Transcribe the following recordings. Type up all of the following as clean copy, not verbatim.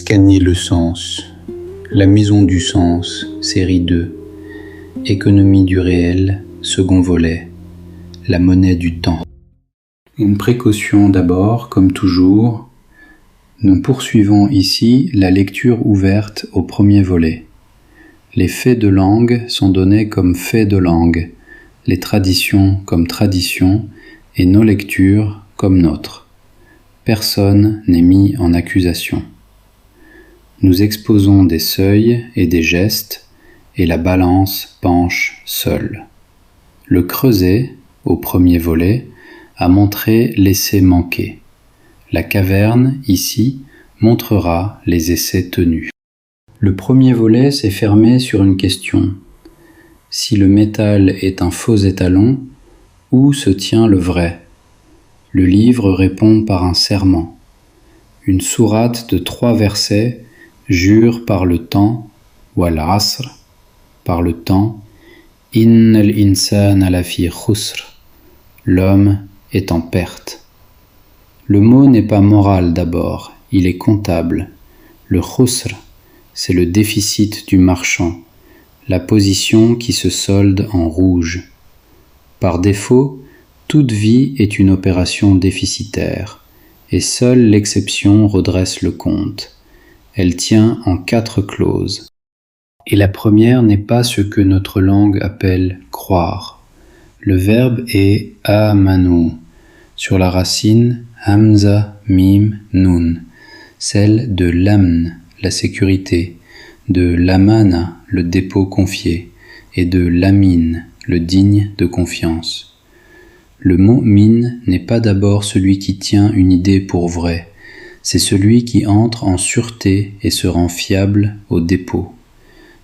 Scanner le sens. La maison du sens, série 2. Économie du réel, second volet. La monnaie du temps. Une précaution d'abord, comme toujours. Nous poursuivons ici la lecture ouverte au premier volet. Les faits de langue sont donnés comme faits de langue, les traditions comme traditions et nos lectures comme nôtres. Personne n'est mis en accusation. Nous exposons des seuils et des gestes, et la balance penche seule. Le creuset, au premier volet, a montré l'essai manqué. La caverne, ici, montrera les essais tenus. Le premier volet s'est fermé sur une question. Si le métal est un faux étalon, où se tient le vrai ? Le livre répond par un serment. Une sourate de 3 versets jure par le temps, wal asr, par le temps, innal insana lafi khusr, l'homme est en perte. Le mot n'est pas moral d'abord, il est comptable. Le khusr, c'est le déficit du marchand, la position qui se solde en rouge. Par défaut, toute vie est une opération déficitaire, et seule l'exception redresse le compte. Elle tient en 4 clauses. Et la première n'est pas ce que notre langue appelle croire. Le verbe est amanu, sur la racine hamza mim nun, celle de l'amn, la sécurité, de l'amana, le dépôt confié, et de l'amin, le digne de confiance. Le mu'min n'est pas d'abord celui qui tient une idée pour vraie, c'est celui qui entre en sûreté et se rend fiable au dépôt.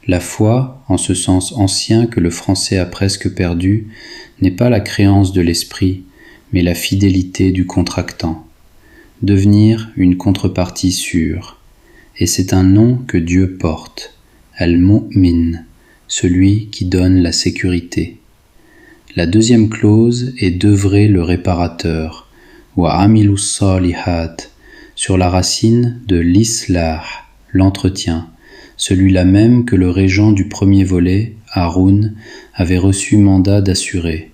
La foi, en ce sens ancien que le français a presque perdu, n'est pas la créance de l'esprit, mais la fidélité du contractant. Devenir une contrepartie sûre. Et c'est un nom que Dieu porte, Al-Mu'min, celui qui donne la sécurité. La deuxième clause est d'œuvrer le réparateur, wa amilus salihat, sur la racine de l'islah, l'entretien, celui-là même que le régent du premier volet, Haroun, avait reçu mandat d'assurer.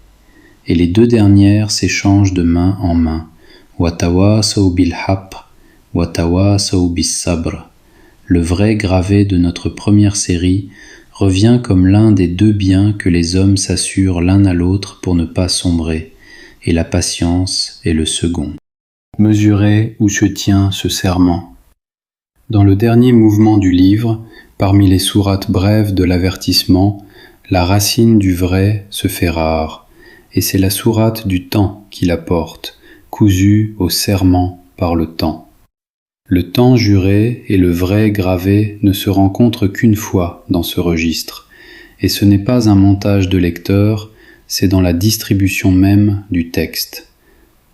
Et les 2 dernières s'échangent de main en main, wa tawasaw bil haqq, wa tawasaw bis sabr. Le vrai gravé de notre première série revient comme l'un des 2 biens que les hommes s'assurent l'un à l'autre pour ne pas sombrer, et la patience est le second. Mesurer où se tient ce serment. Dans le dernier mouvement du livre, parmi les sourates brèves de l'avertissement, la racine du vrai se fait rare, et c'est la sourate du temps qui la porte, cousue au serment par le temps. Le temps juré et le vrai gravé ne se rencontrent qu'une fois dans ce registre, et ce n'est pas un montage de lecteur, c'est dans la distribution même du texte.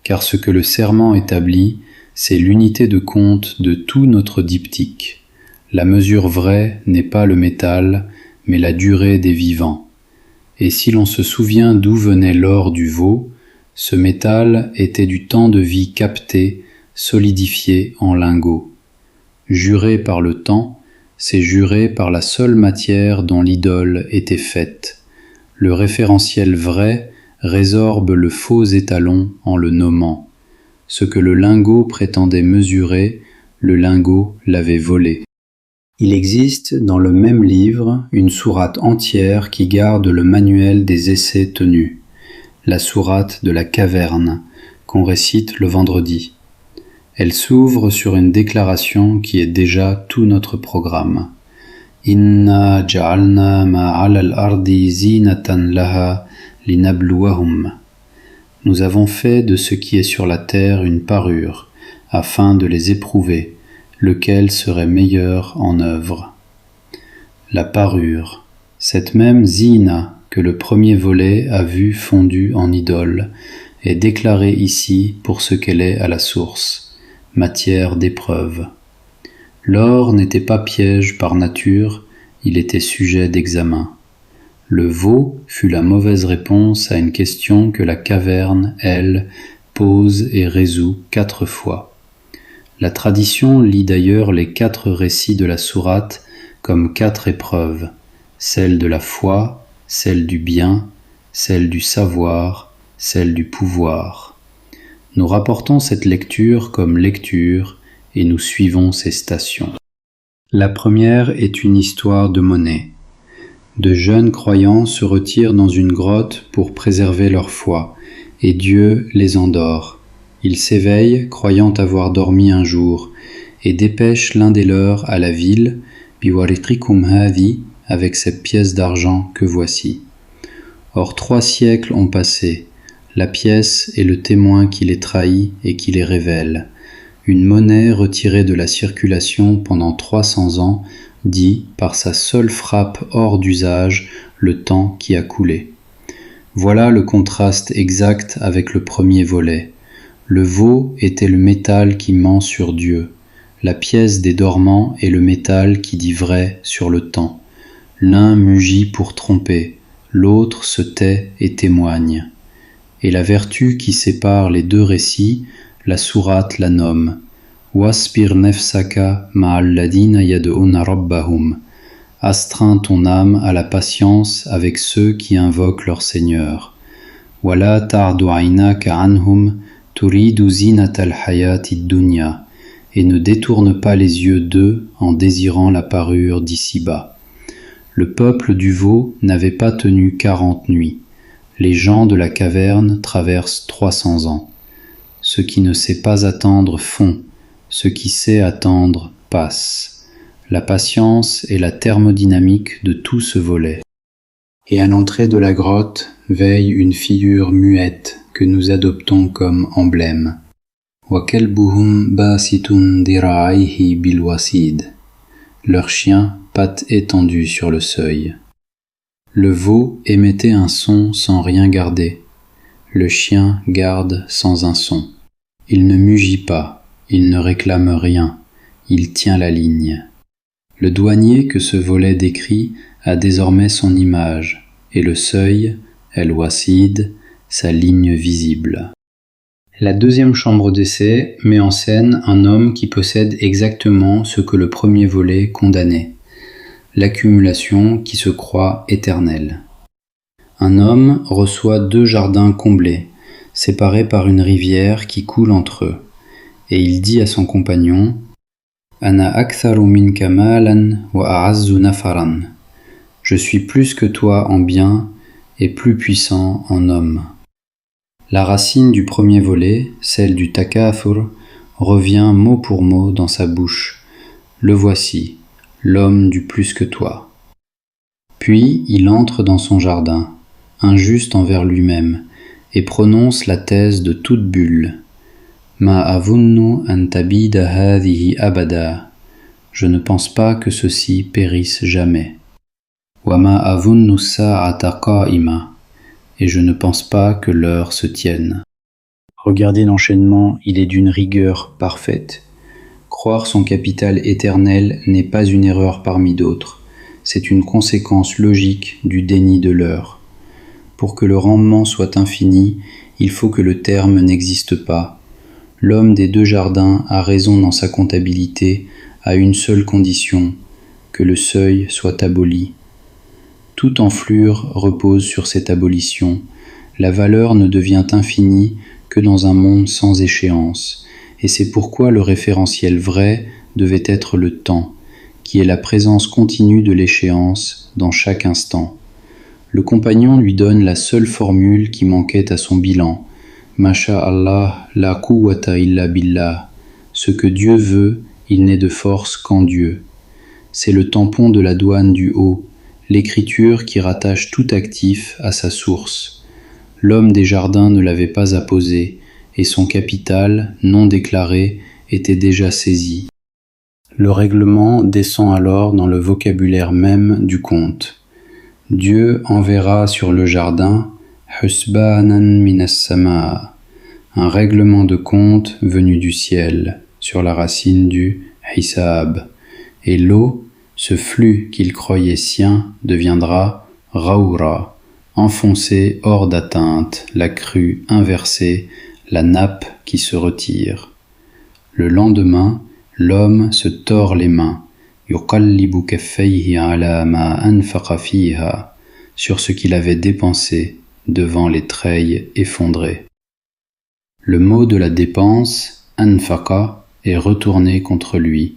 Car ce que le serment établit, c'est l'unité de compte de tout notre diptyque. La mesure vraie n'est pas le métal, mais la durée des vivants. Et si l'on se souvient d'où venait l'or du veau, ce métal était du temps de vie capté, solidifié en lingots. Juré par le temps, c'est juré par la seule matière dont l'idole était faite. Le référentiel vrai résorbe le faux étalon en le nommant. Ce que le lingot prétendait mesurer, le lingot l'avait volé. Il existe dans le même livre une sourate entière qui garde le manuel des essais tenus, la sourate de la caverne, qu'on récite le vendredi. Elle s'ouvre sur une déclaration qui est déjà tout notre programme. Inna ja'alna ma 'ala al-ardi zinatan laha linabluwahum. Nous avons fait de ce qui est sur la terre une parure, afin de les éprouver, lequel serait meilleur en œuvre. La parure, cette même zina que le premier volet a vu fondue en idole, est déclarée ici pour ce qu'elle est à la source, matière d'épreuve. L'or n'était pas piège par nature, il était sujet d'examen. Le veau fut la mauvaise réponse à une question que la caverne, elle, pose et résout 4 fois. La tradition lit d'ailleurs les 4 récits de la sourate comme 4 épreuves, celle de la foi, celle du bien, celle du savoir, celle du pouvoir. Nous rapportons cette lecture comme lecture et nous suivons ces stations. La première est une histoire de monnaie. De jeunes croyants se retirent dans une grotte pour préserver leur foi, et Dieu les endort. Ils s'éveillent, croyant avoir dormi un jour, et dépêchent l'un des leurs à la ville, biwariqikum hadi, avec cette pièce d'argent que voici. Or 3 siècles ont passé, la pièce est le témoin qui les trahit et qui les révèle. Une monnaie retirée de la circulation pendant 300 ans dit, par sa seule frappe hors d'usage, le temps qui a coulé. Voilà le contraste exact avec le premier volet. Le veau était le métal qui ment sur Dieu. La pièce des dormants est le métal qui dit vrai sur le temps. L'un mugit pour tromper, l'autre se tait et témoigne. Et la vertu qui sépare les 2 récits, la sourate la nomme Wasbir nefsaka ma'alladina yad'una rabbahum. Astreins ton âme à la patience avec ceux qui invoquent leur Seigneur. Wala ta'du 'aynaka anhum turidu zinatal hayatid dunya. Et ne détourne pas les yeux d'eux en désirant la parure d'ici-bas. Le peuple du veau n'avait pas tenu 40 nuits. Les gens de la caverne traversent 300 ans. Ce qui ne sait pas attendre fond, ce qui sait attendre passe. La patience est la thermodynamique de tout ce volet. Et à l'entrée de la grotte veille une figure muette que nous adoptons comme emblème. Wa kalbuhum basitun dira'ayhi bil wasid. Leur chien, pattes étendues sur le seuil. Le veau émettait un son sans rien garder. Le chien garde sans un son. Il ne mugit pas, il ne réclame rien, il tient la ligne. Le douanier que ce volet décrit a désormais son image, et le seuil, el-wasid, sa ligne visible. La deuxième chambre d'essai met en scène un homme qui possède exactement ce que le premier volet condamnait, l'accumulation qui se croit éternelle. Un homme reçoit 2 jardins comblés, séparés par une rivière qui coule entre eux, et il dit à son compagnon « Ana aktharu minka malan wa a'azzu nafaran » « Je suis plus que toi en bien et plus puissant en homme. » La racine du premier volet, celle du takathur, revient mot pour mot dans sa bouche. Le voici, l'homme du plus que toi. Puis il entre dans son jardin, injuste envers lui-même, et prononce la thèse de toute bulle. Ma avunnu an tabida hadhihi abada. Je ne pense pas que ceci périsse jamais. Wa ma avunnu sa'ata qa'ima. Et je ne pense pas que l'heure se tienne. Regardez l'enchaînement, il est d'une rigueur parfaite. Croire son capital éternel n'est pas une erreur parmi d'autres, c'est une conséquence logique du déni de l'heure. Pour que le rendement soit infini, il faut que le terme n'existe pas. L'homme des 2 jardins a raison dans sa comptabilité à une seule condition, que le seuil soit aboli. Toute enflure repose sur cette abolition. La valeur ne devient infinie que dans un monde sans échéance, et c'est pourquoi le référentiel vrai devait être le temps, qui est la présence continue de l'échéance dans chaque instant. Le compagnon lui donne la seule formule qui manquait à son bilan. Masha'Allah, la quwwata illa billah. Ce que Dieu veut, il n'est de force qu'en Dieu. C'est le tampon de la douane du haut, l'écriture qui rattache tout actif à sa source. L'homme des jardins ne l'avait pas apposé, et son capital, non déclaré, était déjà saisi. Le règlement descend alors dans le vocabulaire même du conte. Dieu enverra sur le jardin husbanan minas samaa, un règlement de compte venu du ciel, sur la racine du hisab, et l'eau, ce flux qu'il croyait sien, deviendra raoura, enfoncé hors d'atteinte, la crue inversée, la nappe qui se retire. Le lendemain, l'homme se tord les mains, yuqallibu kaffayhi ala ma anfaqa fiha, sur ce qu'il avait dépensé devant les treilles effondrées. Le mot de la dépense, anfaqa, est retourné contre lui.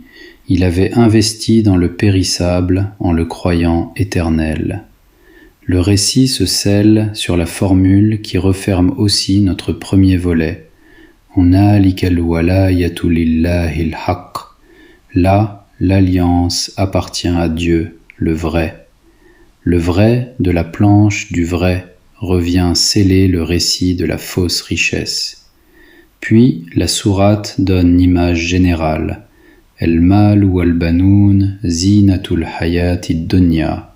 Il avait investi dans le périssable en le croyant éternel. Le récit se scelle sur la formule qui referme aussi notre premier volet. Hunalikal walayatu lillahil haqq. Là, l'alliance appartient à Dieu, le vrai. Le vrai de la planche du vrai revient sceller le récit de la fausse richesse. Puis la sourate donne l'image générale. El-mal wal-banoun zinatul hayati dunya.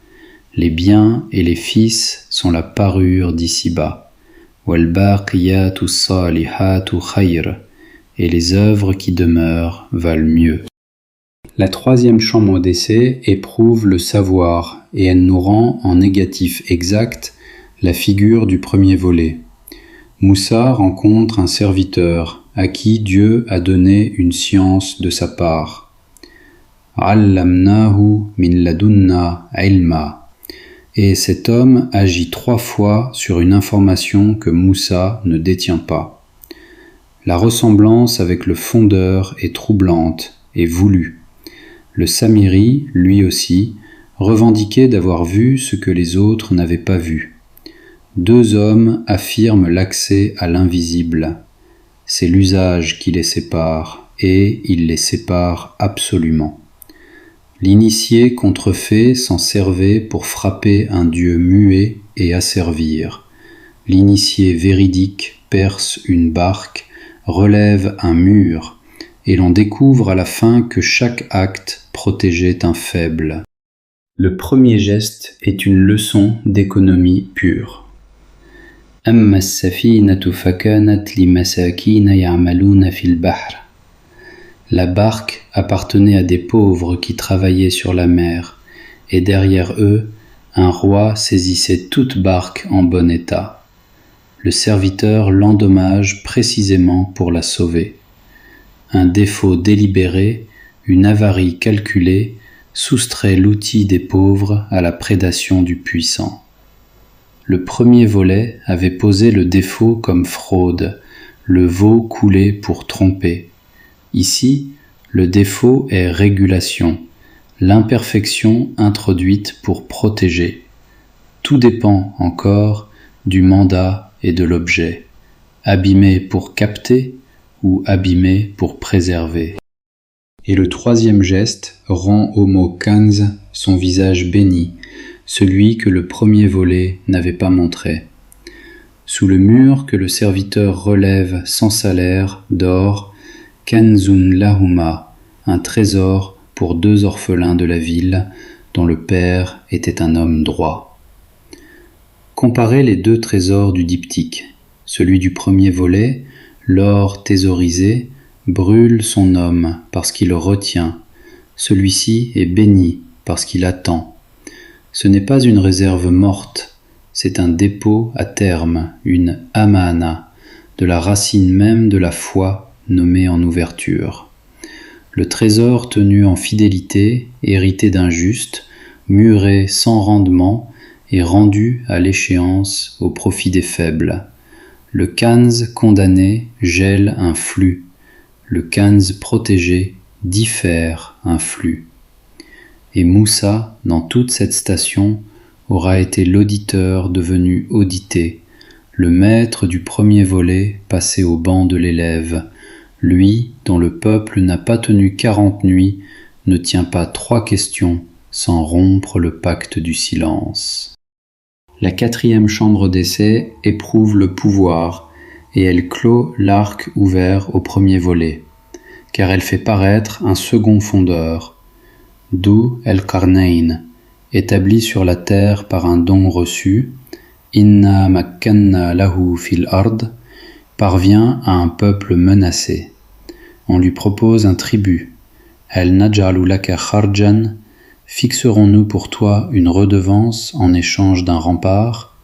Les biens et les fils sont la parure d'ici-bas. Wal-baqiyatu salihatu khayr. Et les œuvres qui demeurent valent mieux. La troisième chambre d'essai éprouve le savoir et elle nous rend en négatif exact la figure du premier volet. Moussa rencontre un serviteur à qui Dieu a donné une science de sa part. Allamnahu min ladunna ilma. Et cet homme agit 3 fois sur une information que Moussa ne détient pas. La ressemblance avec le fondeur est troublante et voulue. Le Samiri, lui aussi, revendiquait d'avoir vu ce que les autres n'avaient pas vu. 2 hommes affirment l'accès à l'invisible. C'est l'usage qui les sépare, et il les sépare absolument. L'initié contrefait s'en servait pour frapper un dieu muet et asservir. L'initié véridique perce une barque, relève un mur, et l'on découvre à la fin que chaque acte protégeait un faible. Le premier geste est une leçon d'économie pure. أما السفينة فكانت لمساكين يعملون في البحر. La barque appartenait à des pauvres qui travaillaient sur la mer, et derrière eux, un roi saisissait toute barque en bon état. Le serviteur l'endommage précisément pour la sauver. Un défaut délibéré, une avarie calculée, soustrait l'outil des pauvres à la prédation du puissant. Le premier volet avait posé le défaut comme fraude, le veau coulé pour tromper. Ici, le défaut est régulation, l'imperfection introduite pour protéger. Tout dépend encore du mandat et de l'objet, abîmé pour capter ou abîmé pour préserver. Et le troisième geste rend au mot kanz son visage béni, celui que le premier volet n'avait pas montré. Sous le mur que le serviteur relève sans salaire dort kanzun lahuma, un trésor pour 2 orphelins de la ville dont le père était un homme droit. Comparez les 2 trésors du diptyque. Celui du premier volet, l'or thésaurisé, brûle son homme parce qu'il le retient. Celui-ci est béni parce qu'il attend. Ce n'est pas une réserve morte, c'est un dépôt à terme, une amana, de la racine même de la foi nommée en ouverture. Le trésor tenu en fidélité, hérité d'un juste, muré sans rendement et rendu à l'échéance au profit des faibles. Le kanz condamné gèle un flux, le kanz protégé diffère un flux. Et Moussa, dans toute cette station, aura été l'auditeur devenu audité, le maître du premier volet passé au banc de l'élève, lui dont le peuple n'a pas tenu 40 nuits, ne tient pas 3 questions sans rompre le pacte du silence. La 4e chambre d'essai éprouve le pouvoir, et elle clôt l'arc ouvert au premier volet, car elle fait paraître un second fondeur, d'où El-Qarnayn, établi sur la terre par un don reçu, Inna makkanna lahu fil ard, parvient à un peuple menacé. On lui propose un tribut. Hal naj'alu laka kharjan, fixerons-nous pour toi une redevance en échange d'un rempart?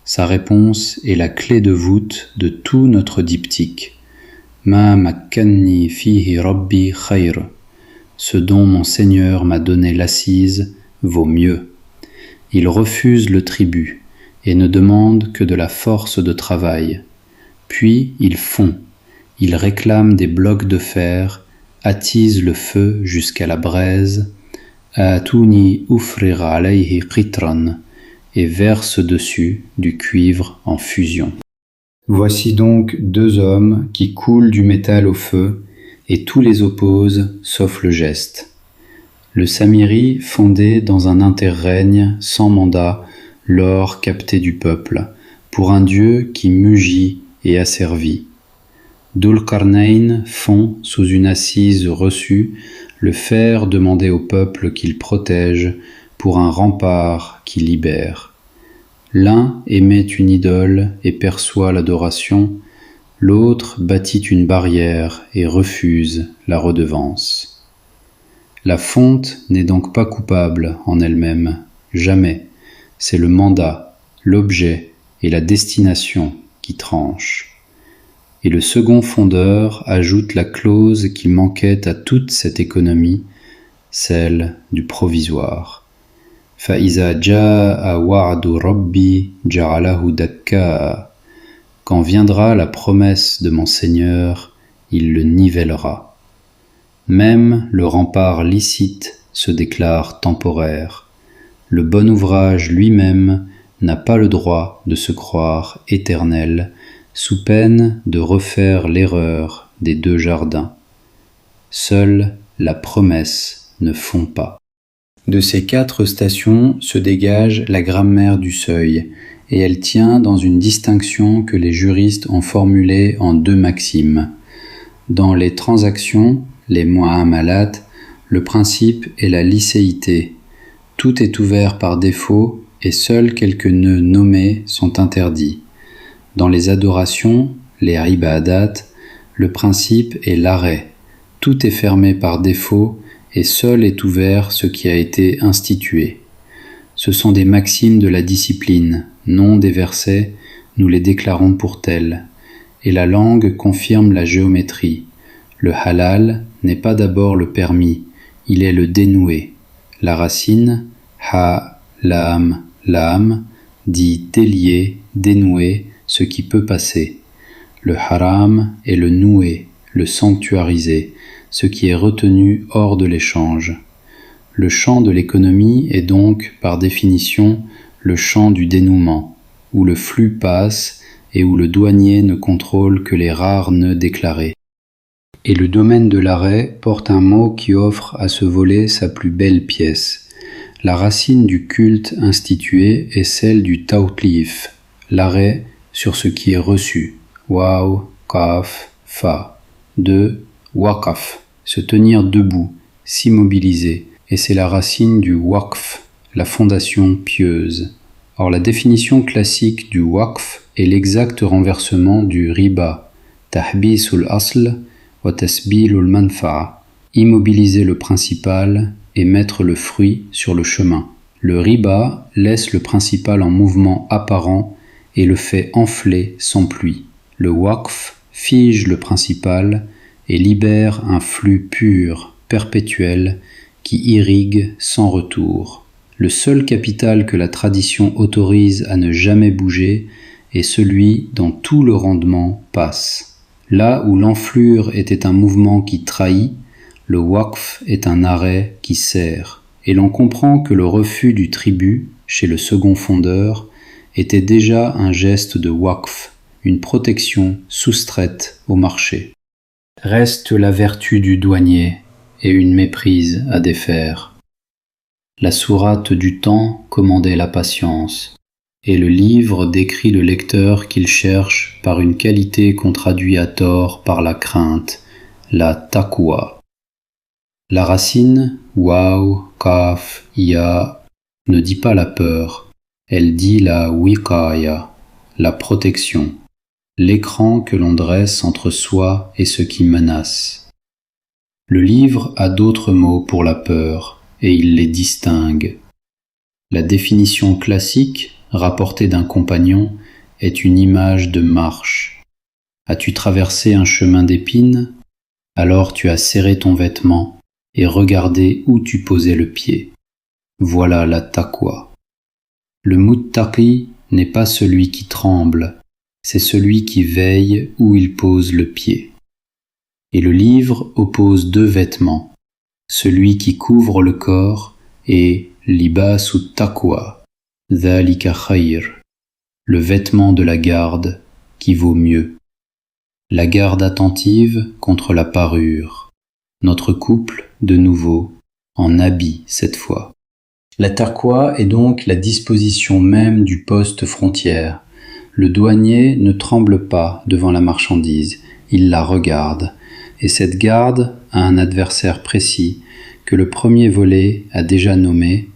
Sa réponse est la clé de voûte de tout notre diptyque. Ma makkanni fihi rabbi khayr. Ce dont mon Seigneur m'a donné l'assise vaut mieux. Ils refusent le tribut et ne demandent que de la force de travail. Puis ils font, ils réclament des blocs de fer, attisent le feu jusqu'à la braise, Atuni ufrir alayhi qitran, et versent dessus du cuivre en fusion. Voici donc deux hommes qui coulent du métal au feu, et tous les opposent sauf le geste. Le Samiri fondait dans un interrègne sans mandat l'or capté du peuple, pour un dieu qui mugit et asservit. Dhul-Qarnayn fond sous une assise reçue le fer demandé au peuple qu'il protège pour un rempart qui libère. L'un émet une idole et perçoit l'adoration, l'autre bâtit une barrière et refuse la redevance. La fonte n'est donc pas coupable en elle-même, jamais. C'est le mandat, l'objet et la destination qui tranchent. Et le second fondeur ajoute la clause qui manquait à toute cette économie, celle du provisoire. فَإِذَا جَاءَ وَعْدُ رَبِّي جَعَلَهُ دَكَّاءَ. Quand viendra la promesse de mon Seigneur, il le nivellera. Même le rempart licite se déclare temporaire. Le bon ouvrage lui-même n'a pas le droit de se croire éternel, sous peine de refaire l'erreur des deux jardins. Seule la promesse ne fond pas. De ces quatre stations se dégage la grammaire du seuil, et elle tient dans une distinction que les juristes ont formulée en deux maximes. Dans les transactions, les mu'amalat, le principe est la licéité. Tout est ouvert par défaut et seuls quelques nœuds nommés sont interdits. Dans les adorations, les ibadat, le principe est l'arrêt. Tout est fermé par défaut et seul est ouvert ce qui a été institué. Ce sont des maximes de la discipline, non des versets, nous les déclarons pour tels. Et la langue confirme la géométrie. Le halal n'est pas d'abord le permis, il est le dénoué. La racine, ha, lam, dit délier, dénouer, ce qui peut passer. Le haram est le noué, le sanctuarisé, ce qui est retenu hors de l'échange. Le champ de l'économie est donc, par définition, le champ du dénouement, où le flux passe et où le douanier ne contrôle que les rares nœuds déclarés. Et le domaine de l'arrêt porte un mot qui offre à ce volet sa plus belle pièce. La racine du culte institué est celle du tawtlif, l'arrêt sur ce qui est reçu, waw, kaf, fa, de waqaf, se tenir debout, s'immobiliser, et c'est la racine du waqf, la fondation pieuse. Or la définition classique du waqf est l'exact renversement du riba, tahbisul asl wa tasbilul manfa'a, immobiliser le principal et mettre le fruit sur le chemin. Le riba laisse le principal en mouvement apparent et le fait enfler sans pluie. Le waqf fige le principal et libère un flux pur, perpétuel, qui irrigue sans retour. Le seul capital que la tradition autorise à ne jamais bouger est celui dont tout le rendement passe. Là où l'enflure était un mouvement qui trahit, le waqf est un arrêt qui sert. Et l'on comprend que le refus du tribut, chez le second fondeur, était déjà un geste de waqf, une protection soustraite au marché. Reste la vertu du douanier et une méprise à défaire. La sourate du temps commandait la patience, et le livre décrit le lecteur qu'il cherche par une qualité qu'on traduit à tort par la crainte, la taqwa. La racine, waw, kaf, ya, ne dit pas la peur, elle dit la wiqaya, la protection, l'écran que l'on dresse entre soi et ce qui menace. Le livre a d'autres mots pour la peur, et il les distingue. La définition classique, rapportée d'un compagnon, est une image de marche. As-tu traversé un chemin d'épines? Alors tu as serré ton vêtement et regardé où tu posais le pied. Voilà la taqwa. Le muttaqi n'est pas celui qui tremble, c'est celui qui veille où il pose le pied. Et le livre oppose deux vêtements, celui qui couvre le corps et libasu taqwa, dhalika khayr, le vêtement de la garde qui vaut mieux. La garde attentive contre la parure, notre couple de nouveau, en habit cette fois. La taqwa est donc la disposition même du poste frontière. Le douanier ne tremble pas devant la marchandise, il la regarde, et cette garde a un adversaire précis que le premier volet a déjà nommé.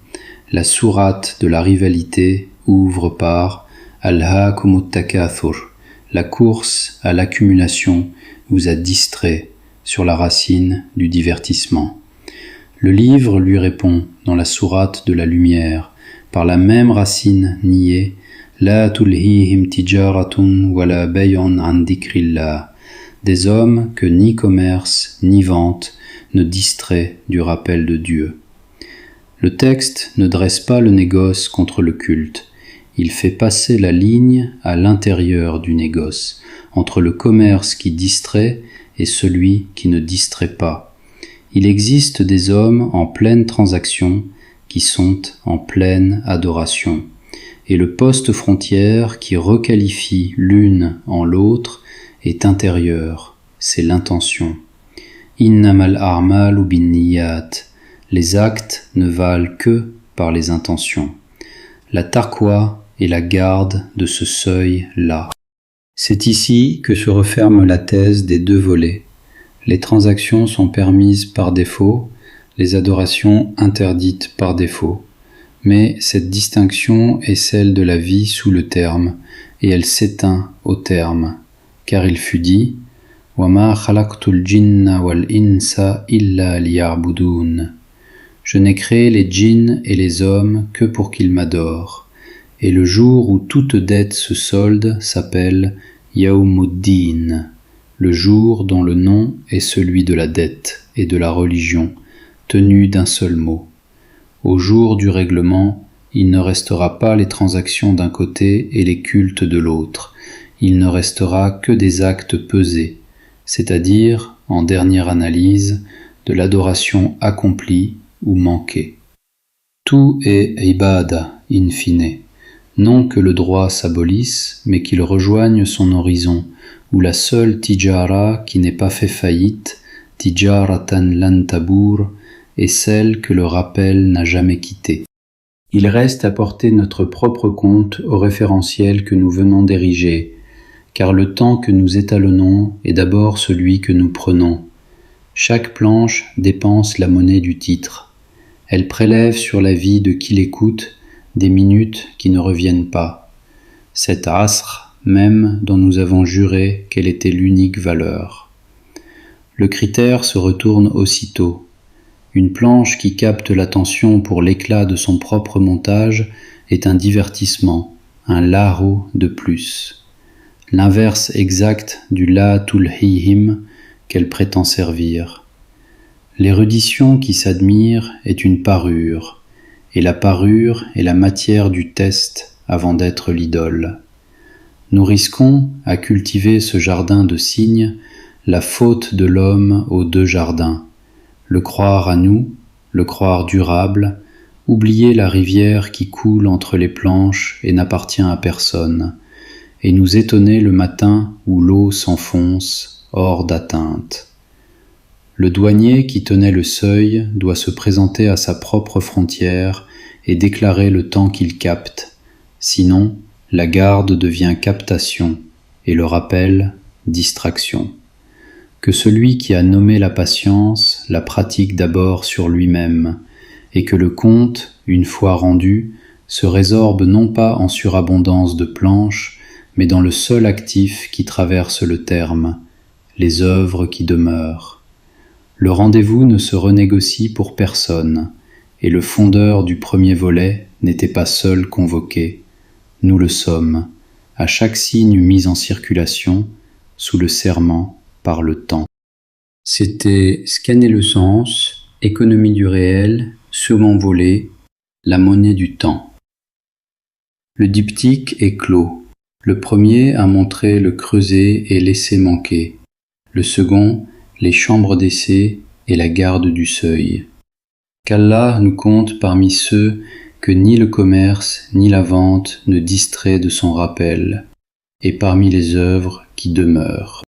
La sourate de la rivalité ouvre par Alhaakumut takathur. La course à l'accumulation vous a distrait sur la racine du divertissement. Le livre lui répond dans la sourate de la lumière, par la même racine niée, La tulhihim tijaratun wala bay'un an dhikrillah, des hommes que ni commerce ni vente ne distrait du rappel de Dieu. Le texte ne dresse pas le négoce contre le culte. Il fait passer la ligne à l'intérieur du négoce, entre le commerce qui distrait et celui qui ne distrait pas. Il existe des hommes en pleine transaction qui sont en pleine adoration, et le poste frontière qui requalifie l'une en l'autre est intérieur, c'est l'intention. Innamal a'malu binniyat, les actes ne valent que par les intentions. La taqwa est la garde de ce seuil-là. C'est ici que se referme la thèse des deux volets. Les transactions sont permises par défaut, les adorations interdites par défaut. Mais cette distinction est celle de la vie sous le terme, et elle s'éteint au terme, car il fut dit « Wama khalaqtul jinna wal insa illa liya'budun » Je n'ai créé les djinns et les hommes que pour qu'ils m'adorent. Et le jour où toute dette se solde s'appelle Yawmuddin, le jour dont le nom est celui de la dette et de la religion, tenu d'un seul mot. Au jour du règlement, il ne restera pas les transactions d'un côté et les cultes de l'autre. Il ne restera que des actes pesés, c'est-à-dire, en dernière analyse, de l'adoration accomplie ou manquée. Tout est ibada, in fine. Non que le droit s'abolisse, mais qu'il rejoigne son horizon, où la seule tijara qui n'est pas fait faillite, tijaratan lan tabur, est celle que le rappel n'a jamais quittée. Il reste à porter notre propre compte au référentiel que nous venons d'ériger, car le temps que nous étalonnons est d'abord celui que nous prenons. Chaque planche dépense la monnaie du titre. Elle prélève sur la vie de qui l'écoute des minutes qui ne reviennent pas. Cet asr même dont nous avons juré qu'elle était l'unique valeur. Le critère se retourne aussitôt. Une planche qui capte l'attention pour l'éclat de son propre montage est un divertissement, un laro de plus. L'inverse exact du la tulhihim qu'elle prétend servir. L'érudition qui s'admire est une parure, et la parure est la matière du test avant d'être l'idole. Nous risquons, à cultiver ce jardin de cygnes, la faute de l'homme aux deux jardins, le croire à nous, le croire durable, oublier la rivière qui coule entre les planches et n'appartient à personne, et nous étonner le matin où l'eau s'enfonce hors d'atteinte. Le douanier qui tenait le seuil doit se présenter à sa propre frontière et déclarer le temps qu'il capte, sinon la garde devient captation et le rappel distraction. Que celui qui a nommé la patience la pratique d'abord sur lui-même, et que le compte, une fois rendu, se résorbe non pas en surabondance de planches, mais dans le seul actif qui traverse le terme, les œuvres qui demeurent. Le rendez-vous ne se renégocie pour personne, et le fondeur du premier volet n'était pas seul convoqué. Nous le sommes, à chaque signe mis en circulation, sous le serment par le temps. C'était Scanner le sens, économie du réel, second volet, la monnaie du temps. Le diptyque est clos. Le premier a montré le creuset et l'essai manqué. Le second, les chambres d'essai et la garde du seuil. Qu'Allah nous compte parmi ceux que ni le commerce ni la vente ne distrait de son rappel, et parmi les œuvres qui demeurent.